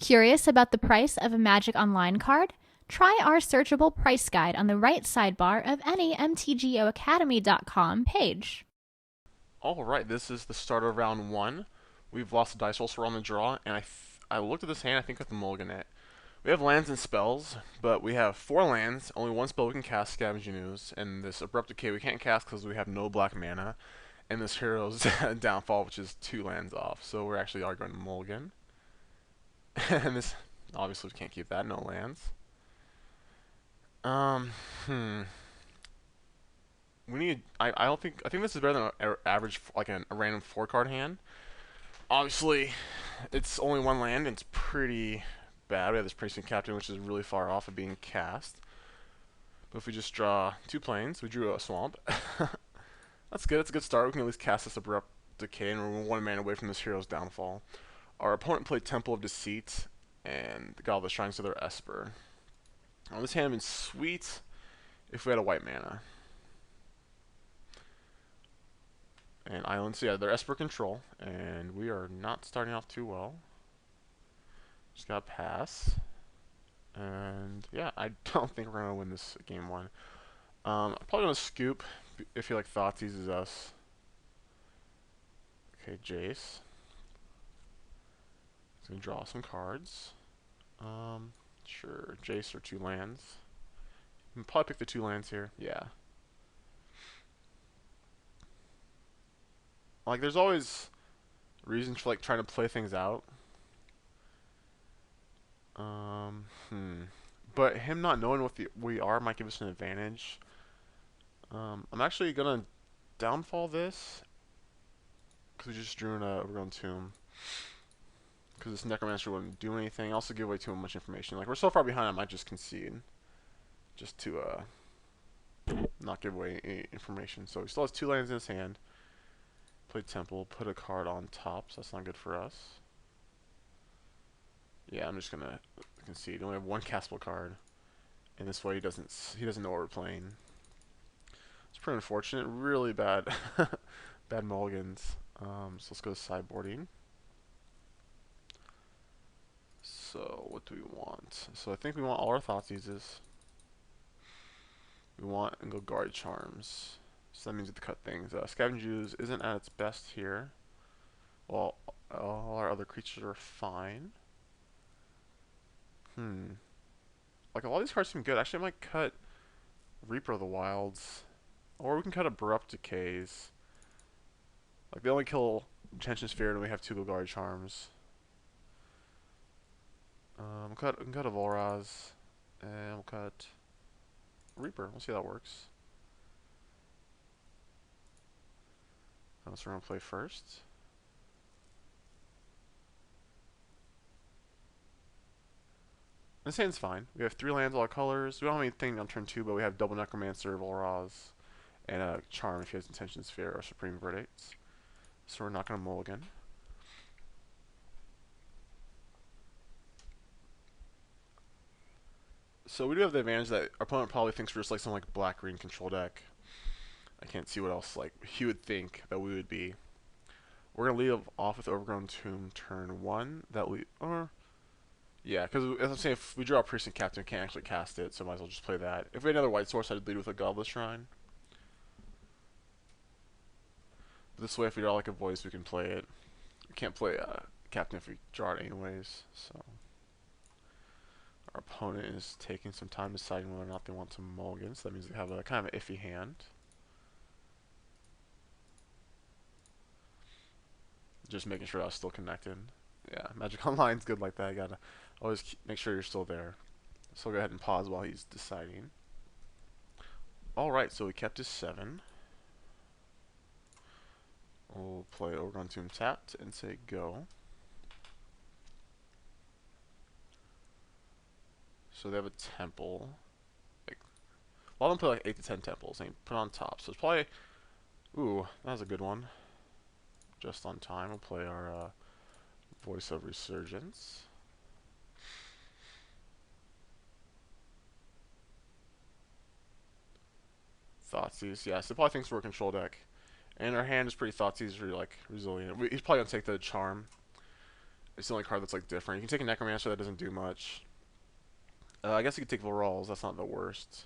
Curious about the price of a Magic Online card? Try our searchable price guide on the right sidebar of any mtgoacademy.com page. Alright, this is the start of round 1. We've lost the dice roll, so we're on the draw, and I looked at this hand, I think with the mulligan it. We have lands and spells, but we have 4 lands, only 1 spell we can cast, Scavenging Ooze, and this Abrupt Decay we can't cast because we have no black mana, and this Hero's Downfall, which is 2 lands off, so we're actually going to mulligan. And this, obviously we can't keep that, no lands. We need, I don't think, I think this is better than an average, like a random 4-card hand. Obviously, it's only 1 land, and it's pretty bad. We have this Prix Captain, which is really far off of being cast. But if we just draw 2 planes, we drew a swamp. That's good, it's a good start. We can at least cast this Abrupt Decay, and we're 1 mana away from this Hero's Downfall. Our opponent played Temple of Deceit, and the Goblet of Shrines to their Esper. Now, this hand would been sweet if we had a white mana. And islands, yeah, they're Esper control, and we are not starting off too well. Just gotta pass. And yeah, I don't think we're gonna win this game 1. I'm probably gonna scoop if he like Thoughtseize is us. Okay, Jace. He's gonna draw some cards. Sure, Jace or 2 lands. You can probably pick the 2 lands here. Yeah. Like, there's always reasons for like trying to play things out. But him not knowing what we are might give us an advantage. I'm actually gonna downfall this because we just drew in a Overgrown Tomb. Because this Necromancer wouldn't do anything. Also give away too much information. Like, we're so far behind, I might just concede, just to not give away any information. So he still has 2 lands in his hand. Played Temple, put a card on top, so that's not good for us. Yeah, I'm just gonna concede. We only have 1 castable card, and this way he doesn't know what we're playing. It's pretty unfortunate. Really bad, bad mulligans. So let's go to sideboarding. So what do we want? So I think we want all our Thoughtseizes. We want and go Guard Charms. So that means we have to cut things. Scavenging Ooze isn't at its best here. Well, all our other creatures are fine. Like, a lot of these cards seem good. Actually, I might cut Reaper of the Wilds. Or we can cut Abrupt Decays. Like, they only kill Tension Sphere and we have 2 Guard Charms. We can cut a Volraz. And we'll cut Reaper. We'll see how that works. That's what we're going to play first. This hand's fine. We have 3 lands, all colors. We don't have anything on turn 2, but we have double Necromancer, Volraz, and a Charm if he has Intention Sphere or Supreme Verdicts. So we're not going to mulligan. So we do have the advantage that our opponent probably thinks we're just like some like black-green control deck. I can't see what else like he would think that we would be. We're gonna lead off with Overgrown Tomb turn 1. Yeah, because as I'm saying, if we draw a Prix Captain, we can't actually cast it, so might as well just play that. If we had another white source, I'd lead with a Goblet Shrine. This way, if we draw like a voice, we can play it. We can't play Captain if we draw it anyways. So our opponent is taking some time deciding whether or not they want to mulligan. So that means they have a kind of an iffy hand. Just making sure I was still connected. Yeah, Magic Online's good like that. You gotta always make sure you're still there. So I'll go ahead and pause while he's deciding. Alright, so we kept his 7. We'll play Overgrown Tomb tapped and say go. So they have a temple. Like, a lot of them play like 8 to 10 temples and put on top. So it's probably, ooh, that was a good one. Just on time. We'll play our Voice of Resurgence. Thoughtseize, yeah, so probably thinks we're a control deck. And our hand is pretty Thoughtseize, like resilient. He's probably gonna take the Charm. It's the only card that's like different. You can take a Necromancer that doesn't do much. I guess you could take Varolz. That's not the worst.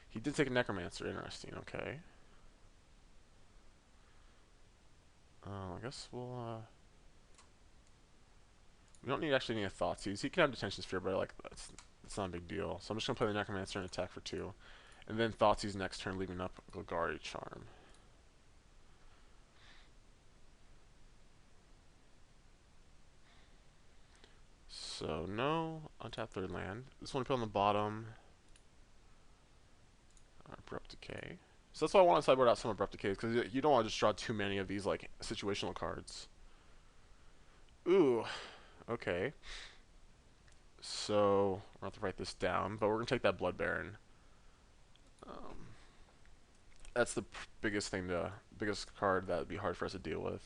He did take a Necromancer. Interesting. Okay. I guess we don't need actually any Thoughtseize. He can have Detention Sphere, but like that's not a big deal. So I'm just gonna play the Necromancer and attack for 2, and then Thoughtseize next turn, leaving up Golgari Charm. So no untap third land. This one put on the bottom. Abrupt Decay. So that's why I want to sideboard out some Abrupt Decays, because you don't want to just draw too many of these like situational cards. Ooh, okay. So we're going to have to write this down, but we're going to take that Blood Baron. That's the biggest card that would be hard for us to deal with.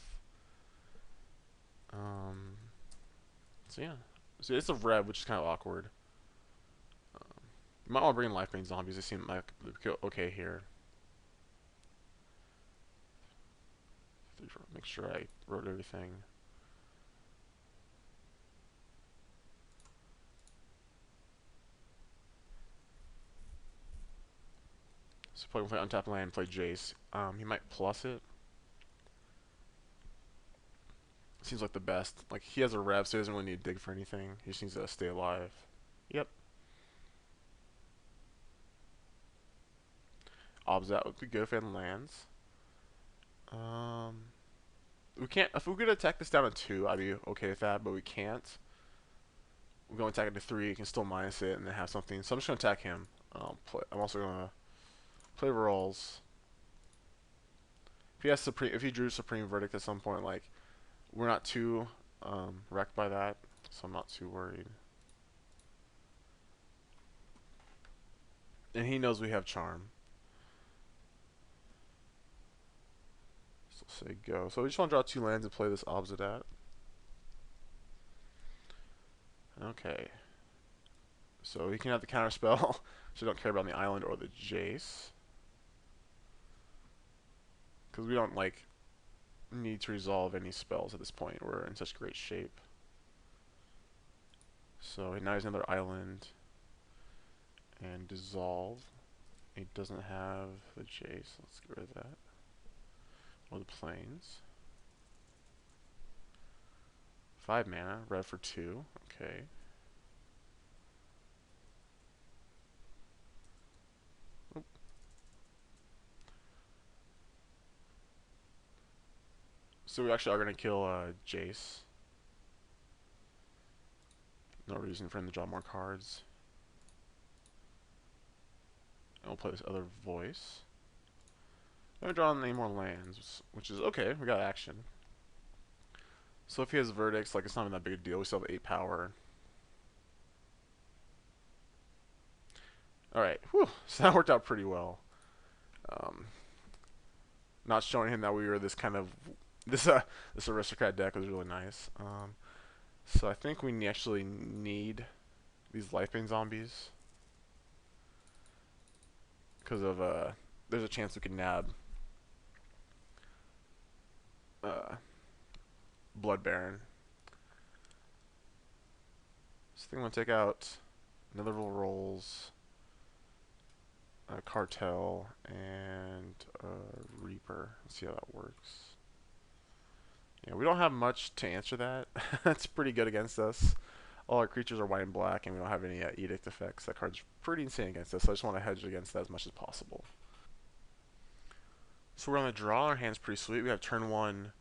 So yeah, so it's a red, which is kind of awkward. You might want to bring in Lifebane Zombies. They seem like okay here. Make sure I wrote everything. So play untap land, play Jace. He might plus it. Seems like the best. Like he has a rev, so he doesn't really need to dig for anything. He just needs to stay alive. Yep. Obs that would be good if it lands. We can't. If we could attack this down to 2, I'd be okay with that, but we can't. We're going to attack it to 3. You can still minus it and then have something. So I'm just going to attack him. I'm also going to play rolls. If he has if he drew Supreme Verdict at some point, like we're not too wrecked by that, so I'm not too worried. And he knows we have Charm. So say go. So we just want to draw 2 lands and play this Obsidat. Okay. So he can have the counter spell, so we don't care about the island or the Jace. Because we don't like need to resolve any spells at this point. We're in such great shape. So now he's another island and dissolve. He doesn't have the Jace. Let's get rid of that. Or the plains. 5 mana, red for 2. Okay. Oop. So we actually are going to kill Jace. No reason for him to draw more cards. And we'll play this other voice. I haven't drawn any more lands, which is okay. We got action. So if he has verdicts, like it's not even that big a deal. We still have 8 power. Alright, whew. So that worked out pretty well. Not showing him that we were this kind of this aristocrat deck was really nice. So I think we actually need these Lifebane Zombies because of there's a chance we can nab Blood Baron. So I think I'm gonna take out another rolls, Cartel, and Reaper. Let's see how that works. Yeah, we don't have much to answer that. That's pretty good against us. All our creatures are white and black, and we don't have any edict effects. That card's pretty insane against us, so I just want to hedge against that as much as possible. So we're on the draw. Our hand's pretty sweet. We have turn 1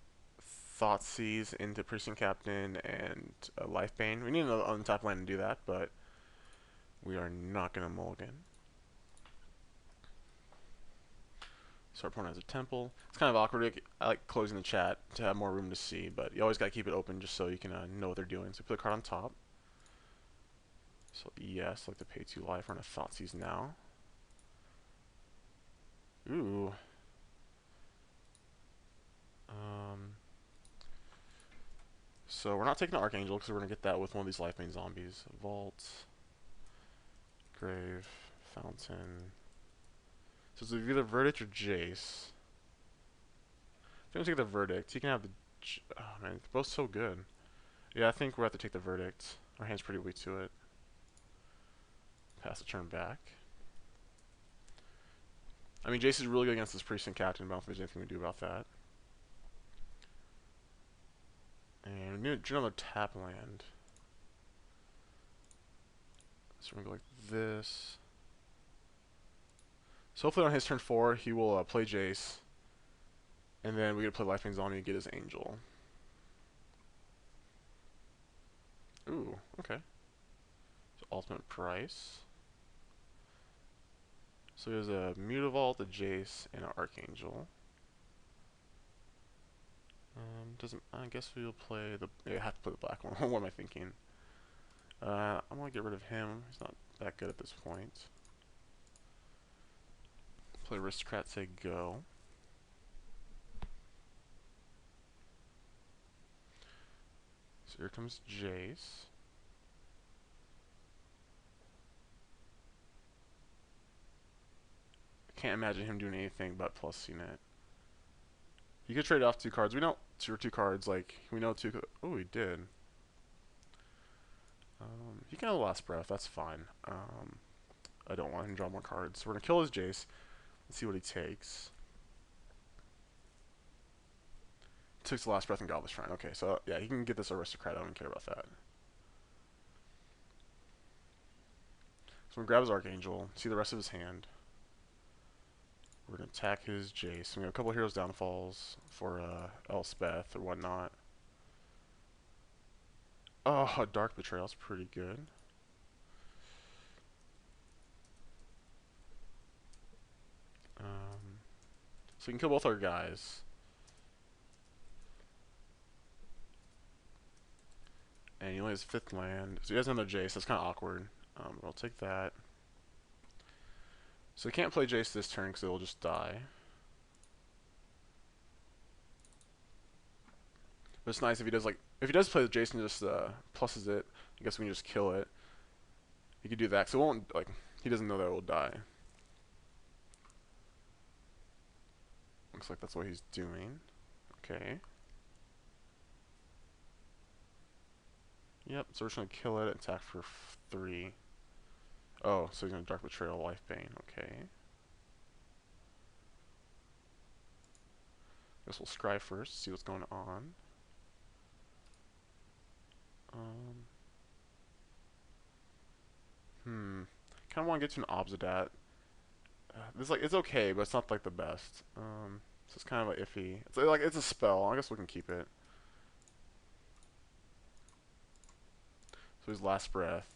Thoughtseize into Precinct Captain and Lifebane. We need an untap land to do that, but we are not going to mulligan. So our opponent has a temple. It's kind of awkward. I like closing the chat to have more room to see, but you always got to keep it open just so you can know what they're doing. So put a card on top. So yes, like to pay 2 life. We're on a Thoughtseize now. Ooh. So we're not taking the Archangel because we're going to get that with one of these Lifebane Zombies. Vault. Grave. Fountain. So it's either Verdict or Jace. I'm going to take the Verdict. He can have the... Oh man, they're both so good. Yeah, I think we'll have to take the verdict. Our hand's pretty weak to it. Pass the turn back. I mean, Jace is really good against this Priest and Captain, but I don't think there's anything we do about that. And we need to do another tap land. So we're going to go like this. So hopefully on his turn 4, he will play Jace. And then we get to play Lifelines on and get his Angel. Ooh, okay. So ultimate price. So he has a Mutavault, a Jace, and an Archangel. Doesn't I guess we'll play the I have to play the black one. What am I thinking? I'm gonna get rid of him. He's not that good at this point. Play Aristocrats, say go. So here comes Jace. I can't imagine him doing anything but plusing it. You could trade off 2 cards. We know two cards. Like we know 2. Oh, he did. He can have the last breath. That's fine. I don't want him to draw more cards. So we're gonna kill his Jace. Let's see what he takes. Takes the last breath and Godless Shrine. Okay, so yeah, he can get this Aristocrat. I don't care about that. So we're gonna grab his Archangel. See the rest of his hand. We're gonna attack his Jace. We have a couple heroes downfalls for Elspeth or whatnot. Oh, a Dark Betrayal's pretty good. So we can kill both our guys. And he only has 5th land. So he has another Jace. That's kind of awkward. But I'll take that. So he can't play Jace this turn because it'll just die. But it's nice if he does if he does play the Jace and just pluses it. I guess we can just kill it. He could do that, so it won't he doesn't know that it will die. Looks like that's what he's doing. Okay. Yep. So we're just gonna kill it. Attack for 3. Oh, so he's gonna Dark Betrayal, Lifebane. Okay. Guess we'll scry first. See what's going on. Kind of want to get to an Obsidat. This it's okay, but it's not like the best. So it's kind of iffy. It's a spell. I guess we can keep it. So his last breath.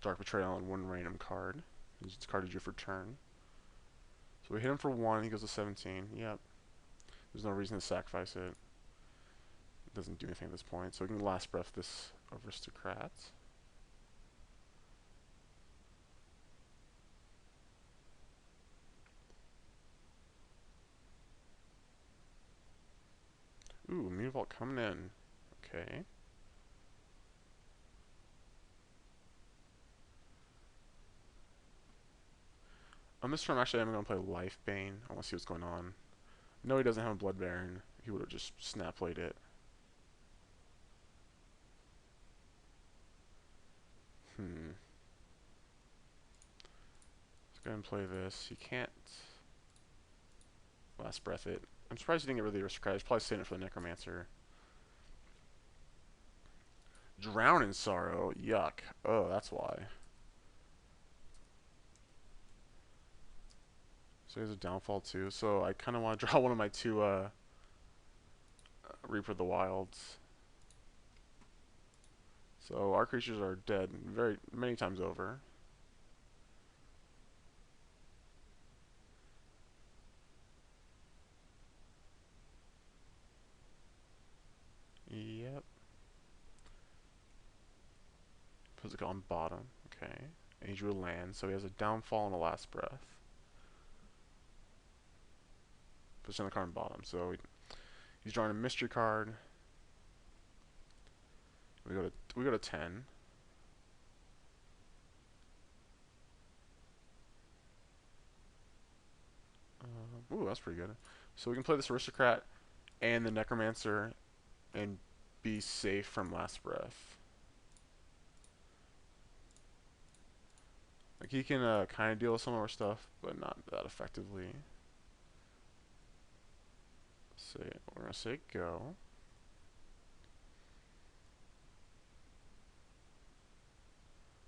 Dark Betrayal and 1 random card. He's discarded you for turn. So we hit him for 1. He goes to 17. Yep. There's no reason to sacrifice it. It doesn't do anything at this point. So we can last breath this Aristocrat. Ooh, Mutavault coming in. Okay. On this turn, actually, I'm going to play Lifebane. I want to see what's going on. No, he doesn't have a Blood Baron. He would have just snap played it. Let's go ahead and play this. He can't last breath it. I'm surprised he didn't get rid of the Aristocrat. He's probably saving it for the Necromancer. Drown in Sorrow. Yuck. Oh, that's why. So he has a downfall too. So I kind of want to draw one of my 2 Reaper of the Wilds. So our creatures are dead many times over. Yep. Puts it on bottom. Okay. And he drew a land, so he has a downfall and a last breath. Puts on the card on bottom. So he's drawing a mystery card. We go to 10. Ooh, that's pretty good. So we can play this Aristocrat and the Necromancer and be safe from Last Breath. Like, he can kind of deal with some of our stuff, but not that effectively. We're going to say go.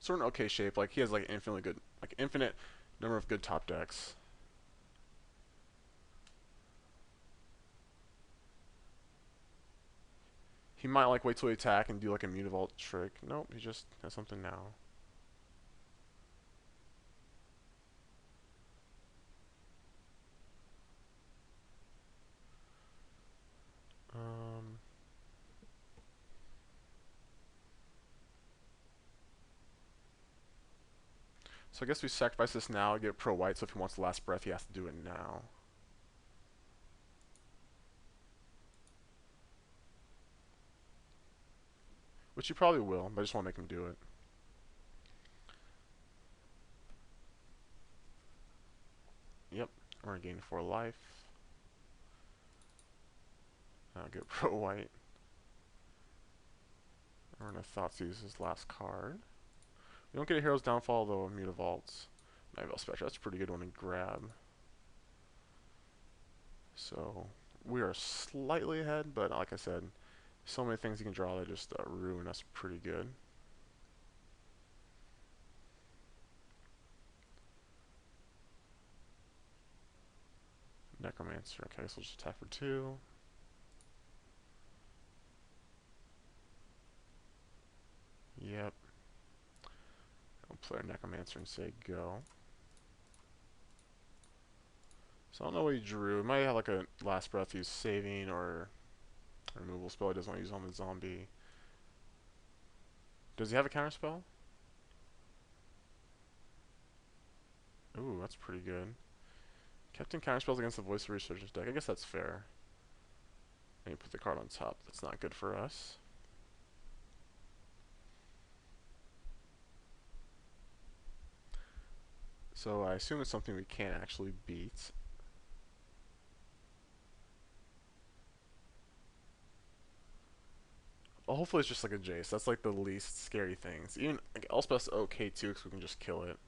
Sort of an okay shape. Like, he has like infinite number of good top decks. He might like wait till we attack and do like a Mutavault trick. Nope, he just has something now. So I guess we sacrifice this now, get Pro White, so if he wants the Last Breath, he has to do it now. Which he probably will, but I just want to make him do it. Yep, we're going to gain 4 life. Now get Pro White. We're going to Thoughtseize his last card. We don't get a Hero's Downfall, though, Mutavaults. Nightveil Spectre, that's a pretty good one to grab. So, we are slightly ahead, but like I said, so many things you can draw that just ruin us pretty good. Necromancer, okay, so we'll just attack for 2. Yep. I'll play our Necromancer and say go. So I don't know what he drew. He might have like a Last Breath he's saving or a removal spell he doesn't want to use on the zombie. Does he have a counter spell? Ooh, that's pretty good. Kept in counter spells against the Voice of Resurgence deck. I guess that's fair. And you put the card on top. That's not good for us. So I assume it's something we can't actually beat. Well, hopefully it's just like a Jace. That's like the least scary things. Even like, Elspeth's okay too, because we can just kill it.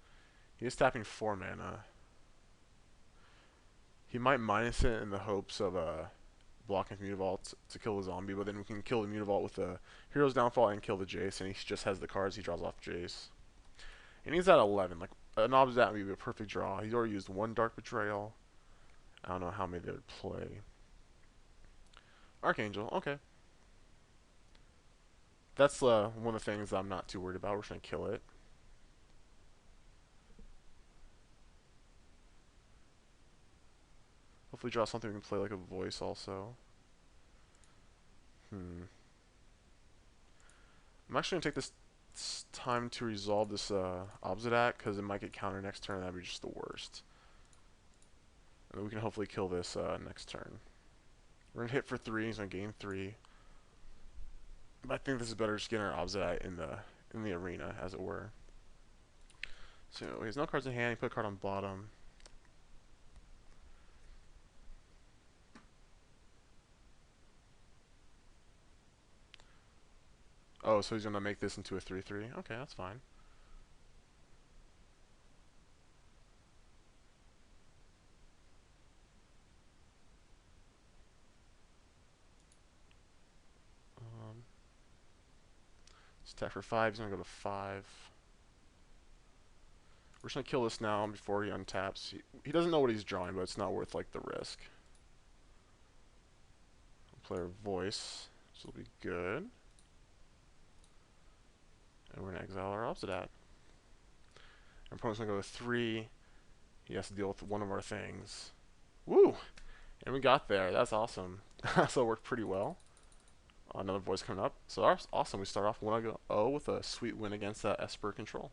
He is tapping 4 mana. He might minus it in the hopes of blocking the Mutavault to kill the zombie, but then we can kill the Mutavault with the Hero's Downfall and kill the Jace, and he just has the cards, he draws off Jace. And he's at 11. Like, an Obsidian would be a perfect draw. He's already used 1 Dark Betrayal. I don't know how many they would play. Archangel, okay. That's one of the things I'm not too worried about. We're just going to kill it. Hopefully draw something we can play like a Voice also. I'm actually going to take this time to resolve this Obsidian, because it might get countered next turn, and that would be just the worst. And then we can hopefully kill this next turn. We're going to hit for 3, he's going to gain 3. But I think this is better just getting our Obsidian in the arena, as it were. So he has no cards in hand, he put a card on bottom. Oh, so he's going to make this into a 3/3. Okay, that's fine. Let's attack for 5. He's going to go to 5. We're just going to kill this now before he untaps. He doesn't know what he's drawing, but it's not worth like the risk. We'll play our Voice. This will be good. And we're going to exile our Obsidian. Our opponent's going to go to 3. He has to deal with one of our things. Woo! And we got there. That's awesome. So it worked pretty well. Another Voice coming up. So that's awesome. We start off 1-0 with a sweet win against Esper Control.